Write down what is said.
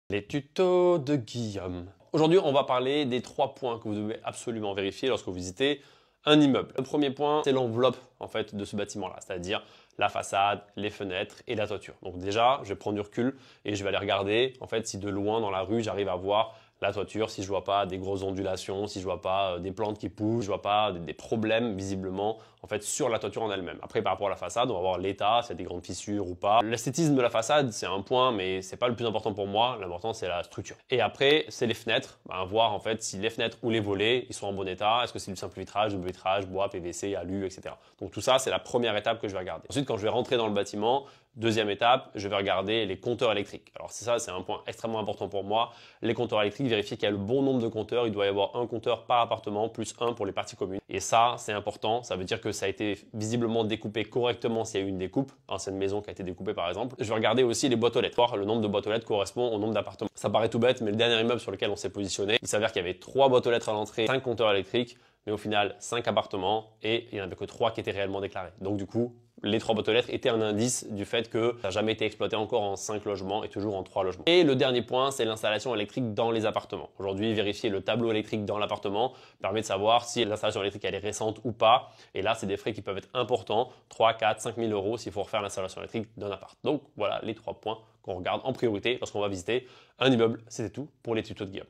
Les tutos de Guillaume. Aujourd'hui, on va parler des 3 points que vous devez absolument vérifier lorsque vous visitez un immeuble. Le premier point, c'est l'enveloppe en fait de ce bâtiment-là, c'est-à-dire la façade, les fenêtres et la toiture. Donc déjà, je vais prendre du recul et je vais aller regarder en fait si de loin dans la rue, j'arrive à voir la toiture, si je vois pas des grosses ondulations, si je vois pas des plantes qui poussent, si je vois pas des problèmes visiblement en fait sur la toiture en elle-même. Après, par rapport à la façade, on va voir l'état, s'il y a des grandes fissures ou pas. L'esthétisme de la façade, c'est un point, mais c'est pas le plus important pour moi. L'important, c'est la structure. Et après, c'est les fenêtres. Voir en fait si les fenêtres ou les volets, ils sont en bon état. Est-ce que c'est du simple vitrage, double vitrage, bois, PVC, alu, etc. Donc tout ça, c'est la première étape que je vais regarder. Ensuite, quand je vais rentrer dans le bâtiment, deuxième étape, je vais regarder les compteurs électriques. Alors c'est un point extrêmement important pour moi. Les compteurs électriques, vérifier qu'il y a le bon nombre de compteurs. Il doit y avoir un compteur par appartement plus un pour les parties communes. Et ça, c'est important. Ça veut dire que ça a été visiblement découpé correctement s'il y a eu une découpe. Ancienne maison qui a été découpée par exemple. Je vais regarder aussi les boîtes aux lettres. Voir le nombre de boîtes aux lettres correspond au nombre d'appartements. Ça paraît tout bête, mais le dernier immeuble sur lequel on s'est positionné, il s'avère qu'il y avait 3 boîtes aux lettres à l'entrée, 5 compteurs électriques, mais au final 5 appartements et il n'y en avait que 3 qui étaient réellement déclarés. Donc du coup, les 3 boîtes aux lettres étaient un indice du fait que ça n'a jamais été exploité encore en 5 logements et toujours en 3 logements. Et le dernier point, c'est l'installation électrique dans les appartements. Aujourd'hui, vérifier le tableau électrique dans l'appartement permet de savoir si l'installation électrique elle est récente ou pas. Et là, c'est des frais qui peuvent être importants, 3, 4, 5 000 euros s'il faut refaire l'installation électrique d'un appart. Donc voilà les 3 points qu'on regarde en priorité lorsqu'on va visiter un immeuble. C'était tout pour les tutos de Guillaume.